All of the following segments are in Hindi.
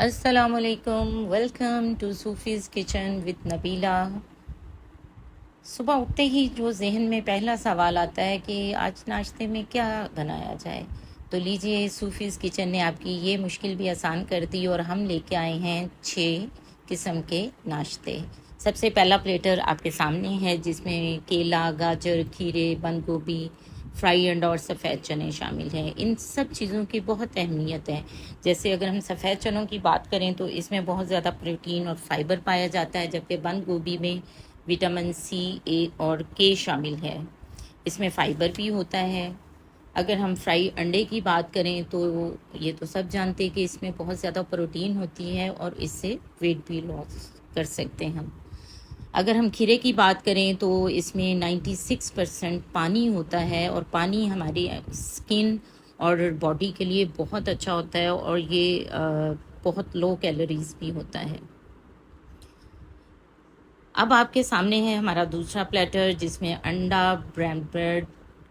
अस्सलामुअलैकुम, welcome to Sufi's Kitchen with Nabila. सुबह उठते ही जो जहन में पहला सवाल आता है कि आज नाश्ते में क्या बनाया जाए, तो लीजिए सूफीज़ किचन ने आपकी ये मुश्किल भी आसान कर दी और हम लेके आए हैं 6 किस्म के नाश्ते। सबसे पहला प्लेटर आपके सामने है जिसमें केला, गाजर, खीरे, बंद गोभी, फ्राई अंडा और सफ़ेद चने शामिल हैं। इन सब चीज़ों की बहुत अहमियत है। जैसे अगर हम सफ़ेद चनों की बात करें तो इसमें बहुत ज़्यादा प्रोटीन और फाइबर पाया जाता है, जबकि बंद गोभी में विटामिन सी, ए और के शामिल है। इसमें फ़ाइबर भी होता है। अगर हम फ्राई अंडे की बात करें तो ये तो सब जानते हैं कि इसमें बहुत ज़्यादा प्रोटीन होती है और इससे वेट भी लॉस कर सकते हैं हम। अगर हम खीरे की बात करें तो इसमें 96% पानी होता है और पानी हमारी स्किन और बॉडी के लिए बहुत अच्छा होता है और ये बहुत लो कैलोरीज भी होता है। अब आपके सामने है हमारा दूसरा प्लेटर जिसमें अंडा, ब्राउन ब्रेड,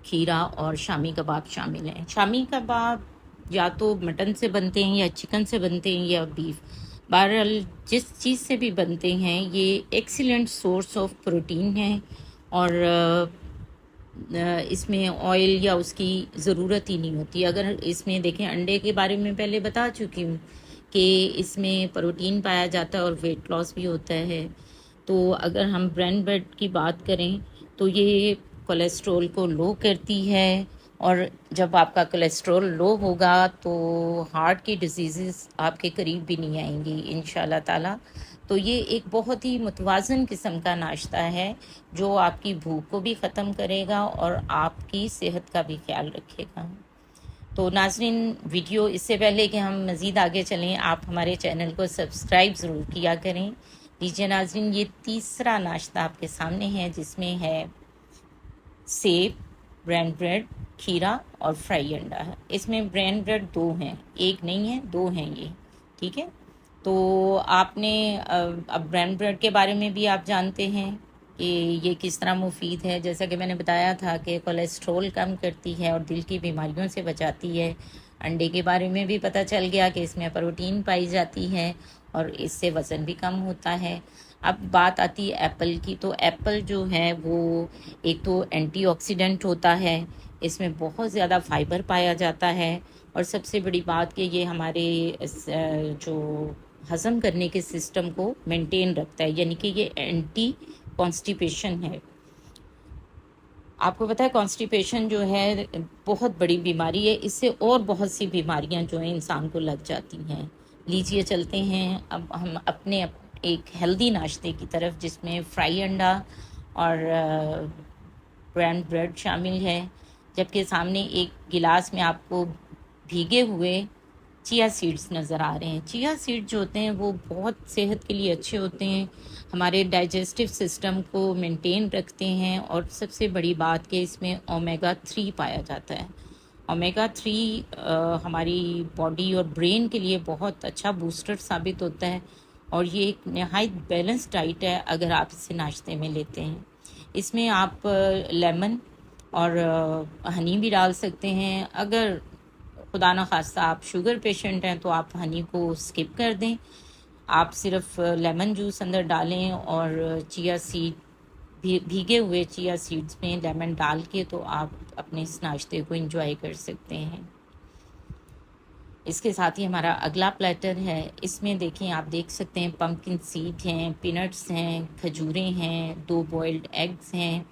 खीरा और शामी कबाब शामिल हैं। शामी कबाब या तो मटन से बनते हैं या चिकन से बनते हैं या बीफ, बहरहाल जिस चीज़ से भी बनते हैं ये एक्सीलेंट सोर्स ऑफ प्रोटीन है और इसमें ऑयल या उसकी ज़रूरत ही नहीं होती। अगर इसमें देखें, अंडे के बारे में पहले बता चुकी हूँ कि इसमें प्रोटीन पाया जाता है और वेट लॉस भी होता है। तो अगर हम ब्राउन ब्रेड की बात करें तो ये कोलेस्ट्रॉल को लो करती है और जब आपका कोलेस्ट्रॉल लो होगा तो हार्ट की डिजीज़ आपके करीब भी नहीं आएंगी इंशाल्लाह ताला। तो ये एक बहुत ही मुतवाज़न किस्म का नाश्ता है जो आपकी भूख को भी ख़त्म करेगा और आपकी सेहत का भी ख्याल रखेगा। तो नाज़रीन, वीडियो इससे पहले कि हम मज़ीद आगे चलें, आप हमारे चैनल को सब्सक्राइब ज़रूर किया करें। लीजिए नाज़रीन, ये तीसरा नाश्ता आपके सामने है जिसमें है सेब, ब्राउन ब्रेड, खीरा और फ्राई अंडा है। इसमें ब्राउन ब्रेड 2 हैं, एक नहीं है, 2 हैं ये, ठीक है। तो आपने अब ब्राउन ब्रेड के बारे में भी आप जानते हैं कि ये किस तरह मुफीद है। जैसा कि मैंने बताया था कि कोलेस्ट्रॉल कम करती है और दिल की बीमारियों से बचाती है। अंडे के बारे में भी पता चल गया कि इसमें प्रोटीन पाई जाती है और इससे वज़न भी कम होता है। अब बात आती है एप्पल की, तो एप्पल जो है वो एक तो एंटीऑक्सीडेंट होता है, इसमें बहुत ज़्यादा फाइबर पाया जाता है और सबसे बड़ी बात कि ये हमारे जो हज़म करने के सिस्टम को मेंटेन रखता है, यानी कि ये एंटी कॉन्स्टिपेशन है। आपको पता है कॉन्स्टिपेशन जो है बहुत बड़ी बीमारी है, इससे और बहुत सी बीमारियां जो हैं इंसान को लग जाती हैं। लीजिए चलते हैं अब हम अपने एक हेल्दी नाश्ते की तरफ जिसमें फ्राई अंडा और ब्राउन ब्रेड शामिल है, जबकि सामने एक गिलास में आपको भीगे हुए चिया सीड्स नज़र आ रहे हैं। चिया सीड जो होते हैं वो बहुत सेहत के लिए अच्छे होते हैं, हमारे डाइजेस्टिव सिस्टम को मेंटेन रखते हैं और सबसे बड़ी बात कि इसमें ओमेगा 3 पाया जाता है। ओमेगा 3 हमारी बॉडी और ब्रेन के लिए बहुत अच्छा बूस्टर साबित होता है और ये एक नहायत बैलेंस डाइट है अगर आप इसे नाश्ते में लेते हैं। इसमें आप लेमन और हनी भी डाल सकते हैं। अगर खुदा न खास्ता आप शुगर पेशेंट हैं तो आप हनी को स्किप कर दें, आप सिर्फ लेमन जूस अंदर डालें और चिया सीड भीगे हुए चिया सीड्स में लेमन डाल के तो आप अपने इस नाश्ते को एंजॉय कर सकते हैं। इसके साथ ही हमारा अगला प्लेटर है, इसमें देखें, आप देख सकते हैं पम्पकिन सीड हैं, पीनट्स हैं, खजूरें हैं, 2 बॉइल्ड एग्स हैं,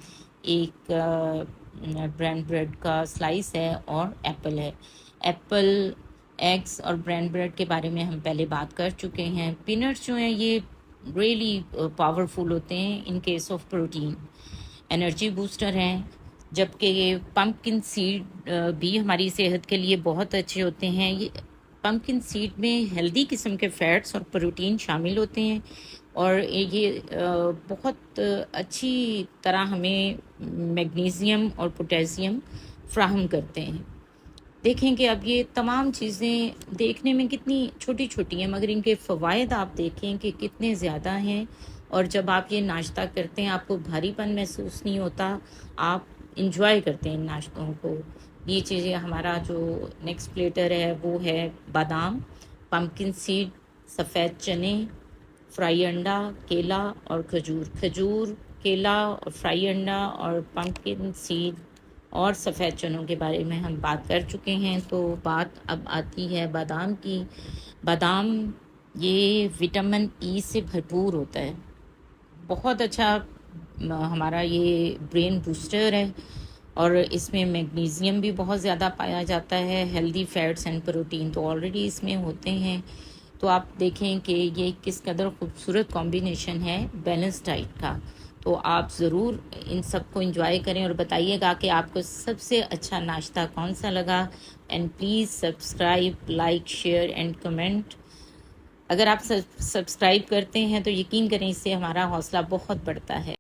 एक ब्राउन ब्रेड का स्लाइस है और एप्पल है। एप्पल, एग्स और ब्राउन ब्रेड के बारे में हम पहले बात कर चुके हैं। पीनट्स जो हैं ये रियली पावरफुल होते हैं in case of protein, energy booster हैं, जबकि ये पम्पकिन सीड भी हमारी सेहत के लिए बहुत अच्छे होते हैं। ये पम्पकिन सीड में हेल्दी किस्म के फैट्स और प्रोटीन शामिल होते हैं और ये बहुत अच्छी तरह हमें मैग्नीशियम और पोटेशियम फ्राहम करते हैं। देखें कि अब ये तमाम चीज़ें देखने में कितनी छोटी छोटी हैं मगर इनके फ़वाइद आप देखें कि कितने ज़्यादा हैं और जब आप ये नाश्ता करते हैं आपको भारीपन महसूस नहीं होता, आप इंजॉय करते हैं इन नाश्तों को। ये चीज़ें, हमारा जो नेक्स्ट प्लेटर है वो है बादाम, पम्पकिन सीड सफ़ेद चने, फ्राई अंडा, केला और खजूर, केला और फ्राई अंडा और पम्पकिन सीड और सफ़ेद चनों के बारे में हम बात कर चुके हैं। तो बात अब आती है बादाम की। बादाम ये विटामिन ई से भरपूर होता है, बहुत अच्छा हमारा ये ब्रेन बूस्टर है, और इसमें मैग्नीशियम भी बहुत ज़्यादा पाया जाता है। हेल्दी फैट्स एंड प्रोटीन तो ऑलरेडी इसमें होते हैं। तो आप देखें कि ये किस कदर खूबसूरत कॉम्बिनेशन है बैलेंस डाइट का। तो आप ज़रूर इन सबको एंजॉय करें और बताइएगा कि आपको सबसे अच्छा नाश्ता कौन सा लगा। And please subscribe, like, share and comment. अगर आप सब्सक्राइब करते हैं तो यकीन करें इससे हमारा हौसला बहुत बढ़ता है।